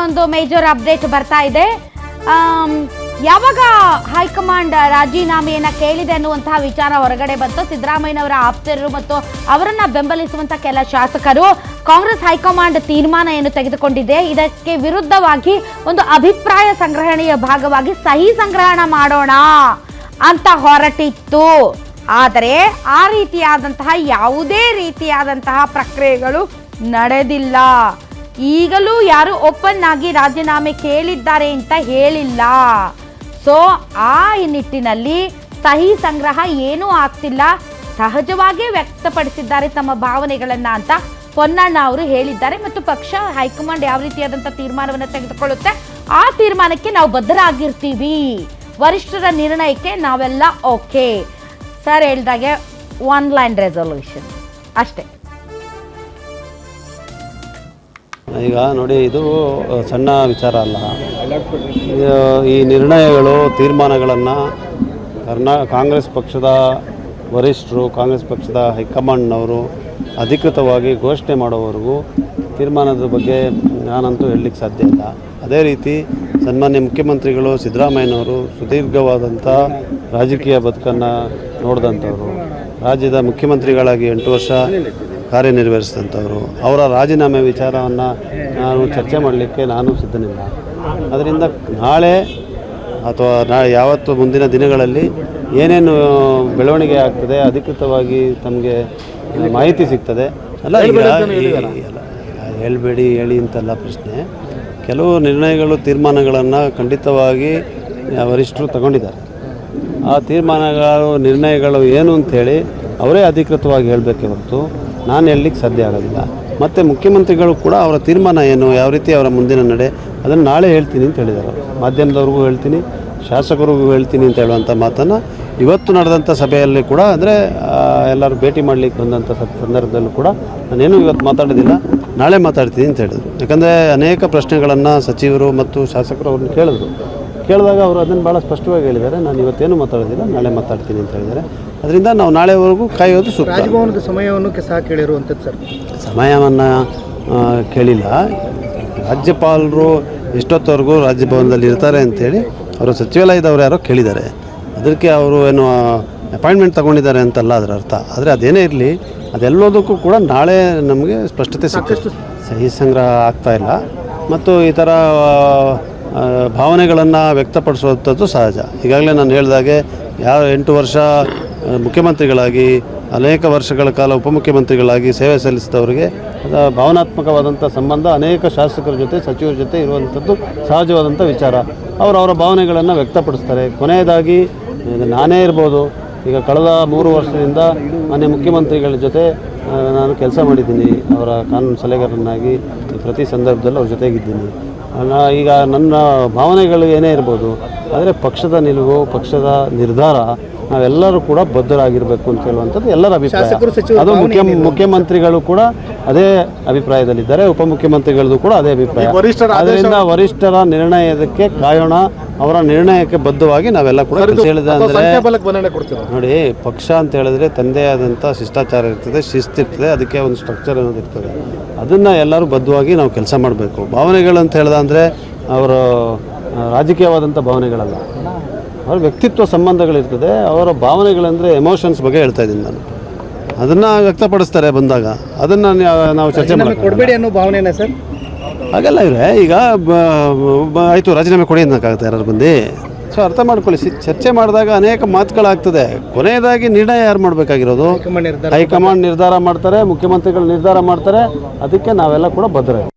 ಒಂದು major update ಬರ್ತಾ ಇದೆ. ಯಾವಾಗ ಹೈಕಮಾಂಡ್ ರಾಜೀನಾಮೆಯನ್ನ ಕೇಳಿದೆ ಅನ್ನುವಂತಹ ವಿಚಾರ ಹೊರಗಡೆ ಬಂತು. ಸಿದ್ದರಾಮಯ್ಯನವರ ಆಪ್ತರು ಮತ್ತು ಅವರನ್ನ ಬೆಂಬಲಿಸುವಂತ ಕೆಲ ಶಾಸಕರು ಕಾಂಗ್ರೆಸ್ ಹೈಕಮಾಂಡ್ ತೀರ್ಮಾನ ಏನು ತೆಗೆದುಕೊಂಡಿದೆ ಇದಕ್ಕೆ ವಿರುದ್ಧವಾಗಿ ಒಂದು ಅಭಿಪ್ರಾಯ ಸಂಗ್ರಹಣೆಯ ಭಾಗವಾಗಿ ಸಹಿ ಸಂಗ್ರಹಣ ಮಾಡೋಣ ಅಂತ ಹೊರಟಿತ್ತು. ಆದರೆ ಆ ರೀತಿಯಾದಂತಹ ಯಾವುದೇ ರೀತಿಯಾದಂತಹ ಪ್ರಕ್ರಿಯೆಗಳು ನಡೆದಿಲ್ಲ. ಈಗಲೂ ಯಾರು ಓಪನ್ ಆಗಿ ರಾಜೀನಾಮೆ ಕೇಳಿದ್ದಾರೆ ಅಂತ ಹೇಳಿಲ್ಲ. ಸೊ ಆ ನಿಟ್ಟಿನಲ್ಲಿ ಸಹಿ ಸಂಗ್ರಹ ಏನೂ ಆಗ್ತಿಲ್ಲ, ಸಹಜವಾಗಿ ವ್ಯಕ್ತಪಡಿಸಿದ್ದಾರೆ ತಮ್ಮ ಭಾವನೆಗಳನ್ನ ಅಂತ ಪೊನ್ನಣ್ಣ ಅವರು ಹೇಳಿದ್ದಾರೆ. ಮತ್ತು ಪಕ್ಷ ಹೈಕಮಾಂಡ್ ಯಾವ ರೀತಿಯಾದಂಥ ತೀರ್ಮಾನವನ್ನು ತೆಗೆದುಕೊಳ್ಳುತ್ತೆ ಆ ತೀರ್ಮಾನಕ್ಕೆ ನಾವು ಬದ್ಧರಾಗಿರ್ತೀವಿ, ವರಿಷ್ಠರ ನಿರ್ಣಯಕ್ಕೆ ನಾವೆಲ್ಲ ಓಕೆ. ಸರ್ ಹೇಳ್ದಾಗೆ ಒನ್ ಲೈನ್ ರೆಸೊಲ್ಯೂಷನ್ ಅಷ್ಟೇ. ಈಗ ನೋಡಿ, ಇದು ಸಣ್ಣ ವಿಚಾರ ಅಲ್ಲ. ಈ ನಿರ್ಣಯಗಳು ತೀರ್ಮಾನಗಳನ್ನು ಕಾಂಗ್ರೆಸ್ ಪಕ್ಷದ ವರಿಷ್ಠರು, ಕಾಂಗ್ರೆಸ್ ಪಕ್ಷದ ಹೈಕಮಾಂಡ್ನವರು ಅಧಿಕೃತವಾಗಿ ಘೋಷಣೆ ಮಾಡೋವರೆಗೂ ತೀರ್ಮಾನದ ಬಗ್ಗೆ ನಾನಂತೂ ಹೇಳಲಿಕ್ಕೆ ಸಾಧ್ಯ ಇಲ್ಲ. ಅದೇ ರೀತಿ ಸನ್ಮಾನ್ಯ ಮುಖ್ಯಮಂತ್ರಿಗಳು ಸಿದ್ದರಾಮಯ್ಯನವರು ಸುದೀರ್ಘವಾದಂಥ ರಾಜಕೀಯ ಬದುಕನ್ನು ನೋಡಿದಂಥವ್ರು, ರಾಜ್ಯದ ಮುಖ್ಯಮಂತ್ರಿಗಳಾಗಿ 8 ವರ್ಷ ಕಾರ್ಯನಿರ್ವಹಿಸಿದಂಥವ್ರು, ಅವರ ರಾಜೀನಾಮೆ ವಿಚಾರವನ್ನು ನಾನು ಚರ್ಚೆ ಮಾಡಲಿಕ್ಕೆ ನಾನು ಸಿದ್ಧನಿಲ್ಲ. ಅದರಿಂದ ನಾಳೆ ಅಥವಾ ಯಾವತ್ತು ಮುಂದಿನ ದಿನಗಳಲ್ಲಿ ಏನೇನು ಬೆಳವಣಿಗೆ ಆಗ್ತದೆ ಅಧಿಕೃತವಾಗಿ ತಮಗೆ ಮಾಹಿತಿ ಸಿಗ್ತದೆ. ಅಲ್ಲ, ಈಗ ಹೇಳಬೇಡಿ ಹೇಳಿ ಅಂತಲ್ಲ ಪ್ರಶ್ನೆ. ಕೆಲವು ನಿರ್ಣಯಗಳು, ತೀರ್ಮಾನಗಳನ್ನು ಖಂಡಿತವಾಗಿ ವರಿಷ್ಠರು ತಗೊಂಡಿದ್ದಾರೆ. ಆ ತೀರ್ಮಾನಗಳು, ನಿರ್ಣಯಗಳು ಏನು ಅಂಥೇಳಿ ಅವರೇ ಅಧಿಕೃತವಾಗಿ ಹೇಳಬೇಕೆ ಹೊರತು ನಾನು ಹೇಳಲಿಕ್ಕೆ ಸಾಧ್ಯ ಆಗೋದಿಲ್ಲ. ಮತ್ತು ಮುಖ್ಯಮಂತ್ರಿಗಳು ಕೂಡ ಅವರ ತೀರ್ಮಾನ ಏನು, ಯಾವ ರೀತಿ ಅವರ ಮುಂದಿನ ನಡೆ ಅದನ್ನು ನಾಳೆ ಹೇಳ್ತೀನಿ ಅಂತ ಹೇಳಿದ್ದಾರೆ. ಮಾಧ್ಯಮದವ್ರಿಗೂ ಹೇಳ್ತೀನಿ, ಶಾಸಕರಿಗೂ ಹೇಳ್ತೀನಿ ಅಂತ ಹೇಳುವಂಥ ಮಾತನ್ನು ಇವತ್ತು ನಡೆದಂಥ ಸಭೆಯಲ್ಲಿ ಕೂಡ, ಅಂದರೆ ಎಲ್ಲರೂ ಭೇಟಿ ಮಾಡಲಿಕ್ಕೆ ಬಂದಂಥ ಸಂದರ್ಭದಲ್ಲೂ ಕೂಡ ನಾನೇನು ಇವತ್ತು ಮಾತಾಡೋದಿಲ್ಲ, ನಾಳೆ ಮಾತಾಡ್ತೀನಿ ಅಂತ ಹೇಳಿದ್ರು. ಯಾಕಂದರೆ ಅನೇಕ ಪ್ರಶ್ನೆಗಳನ್ನು ಸಚಿವರು ಮತ್ತು ಶಾಸಕರು ಅವ್ರನ್ನ ಕೇಳಿದಾಗ ಅವರು ಅದನ್ನು ಭಾಳ ಸ್ಪಷ್ಟವಾಗಿ ಹೇಳಿದ್ದಾರೆ. ನಾನು ಇವತ್ತೇನು ಮಾತಾಡೋದಿಲ್ಲ, ನಾಳೆ ಮಾತಾಡ್ತೀನಿ ಅಂತ ಹೇಳಿದ್ದಾರೆ. ಅದರಿಂದ ನಾವು ನಾಳೆವರೆಗೂ ಕಾಯೋದು ಸೂಕ್ತ. ರಾಜಭವನದ ಸಮಯವನ್ನು ಸಹ ಕೇಳಿರುವಂಥದ್ದು ಸರ್. ಸಮಯವನ್ನು ಕೇಳಿಲ್ಲ. ರಾಜ್ಯಪಾಲರು ಎಷ್ಟೊತ್ತವರೆಗೂ ರಾಜಭವನದಲ್ಲಿ ಇರ್ತಾರೆ ಅಂಥೇಳಿ ಅವರು ಸಚಿವಾಲಯದವ್ರು ಯಾರೋ ಕೇಳಿದ್ದಾರೆ. ಅದಕ್ಕೆ ಅವರು ಏನು ಅಪಾಯಿಂಟ್ಮೆಂಟ್ ತೊಗೊಂಡಿದ್ದಾರೆ ಅಂತಲ್ಲ ಅದರ ಅರ್ಥ. ಆದರೆ ಅದೇನೇ ಇರಲಿ, ಅದೆಲ್ಲದಕ್ಕೂ ಕೂಡ ನಾಳೆ ನಮಗೆ ಸ್ಪಷ್ಟತೆ ಸಿಗ್ತದೆ. ಸಹಿ ಸಂಗ್ರಹ ಆಗ್ತಾಯಿಲ್ಲ ಮತ್ತು ಈ ಥರ ಭಾವನೆಗಳನ್ನು ವ್ಯಕ್ತಪಡಿಸುವಂಥದ್ದು ಸಹಜ. ಈಗಾಗಲೇ ನಾನು ಹೇಳಿದಾಗೆ 8 ವರ್ಷ ಮುಖ್ಯಮಂತ್ರಿಗಳಾಗಿ, ಅನೇಕ ವರ್ಷಗಳ ಕಾಲ ಉಪಮುಖ್ಯಮಂತ್ರಿಗಳಾಗಿ ಸೇವೆ ಸಲ್ಲಿಸಿದವರಿಗೆ ಭಾವನಾತ್ಮಕವಾದಂಥ ಸಂಬಂಧ ಅನೇಕ ಶಾಸಕರ ಜೊತೆ, ಸಚಿವರ ಜೊತೆ ಇರುವಂಥದ್ದು ಸಹಜವಾದಂಥ ವಿಚಾರ. ಅವರ ಭಾವನೆಗಳನ್ನು ವ್ಯಕ್ತಪಡಿಸ್ತಾರೆ. ಕೊನೆಯದಾಗಿ ನಾನೇ ಇರ್ಬೋದು, ಈಗ ಕಳೆದ 3 ವರ್ಷದಿಂದ ಮಾನ್ಯ ಮುಖ್ಯಮಂತ್ರಿಗಳ ಜೊತೆ ನಾನು ಕೆಲಸ ಮಾಡಿದ್ದೀನಿ. ಅವರ ಕಾನೂನು ಸಲಹೆಗಾರನಾಗಿ ಪ್ರತಿ ಸಂದರ್ಭದಲ್ಲೂ ಅವ್ರ ಜೊತೆಗಿದ್ದೀನಿ. ಈಗ ನನ್ನ ಭಾವನೆಗಳು ಏನೇ ಇರ್ಬೋದು, ಆದರೆ ಪಕ್ಷದ ನಿಲುವು, ಪಕ್ಷದ ನಿರ್ಧಾರ ನಾವೆಲ್ಲರೂ ಕೂಡ ಬದ್ಧರಾಗಿರಬೇಕು ಅಂತ ಹೇಳುವಂಥದ್ದು ಎಲ್ಲರ ಅಭಿಪ್ರಾಯ. ಅದು ಮುಖ್ಯಮಂತ್ರಿಗಳು ಕೂಡ ಅದೇ ಅಭಿಪ್ರಾಯದಲ್ಲಿದ್ದಾರೆ, ಉಪಮುಖ್ಯಮಂತ್ರಿಗಳದ್ದು ಕೂಡ ಅದೇ ಅಭಿಪ್ರಾಯ. ಅದರಿಂದ ವರಿಷ್ಠರ ನಿರ್ಣಯಕ್ಕೆ ಕಾಯೋಣ, ಅವರ ನಿರ್ಣಯಕ್ಕೆ ಬದ್ಧವಾಗಿ ನಾವೆಲ್ಲ ಕೂಡ ಹೇಳಿದೆ. ಅಂದರೆ ನೋಡಿ, ಪಕ್ಷ ಅಂತ ಹೇಳಿದ್ರೆ ತಂದೆ ಆದಂಥ ಶಿಷ್ಟಾಚಾರ ಇರ್ತದೆ, ಶಿಸ್ತಿರ್ತದೆ, ಅದಕ್ಕೆ ಒಂದು ಸ್ಟ್ರಕ್ಚರ್ ಅನ್ನೋದು ಇರ್ತದೆ. ಅದನ್ನು ಎಲ್ಲರೂ ಬದ್ಧವಾಗಿ ನಾವು ಕೆಲಸ ಮಾಡಬೇಕು. ಭಾವನೆಗಳು ಅಂತ ಹೇಳ್ದೆ ಅಂದರೆ ಅವರು ರಾಜಕೀಯವಾದಂಥ ಭಾವನೆಗಳಲ್ಲ, ಅವ್ರ ವ್ಯಕ್ತಿತ್ವ ಸಂಬಂಧಗಳಿರ್ತದೆ. ಅವರ ಭಾವನೆಗಳಂದರೆ ಎಮೋಷನ್ಸ್ ಬಗ್ಗೆ ಹೇಳ್ತಾ ಇದ್ದೀನಿ ನಾನು. ಅದನ್ನು ವ್ಯಕ್ತಪಡಿಸ್ತಾರೆ ಬಂದಾಗ, ಅದನ್ನು ನಾವು ಚರ್ಚೆ ಕೊಡಬೇಡಿ ಅನ್ನೋ ಭಾವನೆನಾ ಸರ್? ಹಾಗೆಲ್ಲ ಇವೆ. ಈಗ ಆಯಿತು ರಾಜೀನಾಮೆ ಕೊಡಿ ಅನ್ನೋಕ್ಕಾಗುತ್ತೆ ಯಾರು ಬಂದು? ಸೊ ಅರ್ಥ ಮಾಡ್ಕೊಳ್ಳಿ, ಚರ್ಚೆ ಮಾಡಿದಾಗ ಅನೇಕ ಮಾತುಗಳಾಗ್ತದೆ. ಕೊನೆಯದಾಗಿ ನಿರ್ಣಯ ಯಾರು ಮಾಡಬೇಕಾಗಿರೋದು? ಹೈಕಮಾಂಡ್ ನಿರ್ಧಾರ ಮಾಡ್ತಾರೆ, ಮುಖ್ಯಮಂತ್ರಿಗಳು ನಿರ್ಧಾರ ಮಾಡ್ತಾರೆ. ಅದಕ್ಕೆ ನಾವೆಲ್ಲ ಕೂಡ ಬದ್ಧರಾಗಿ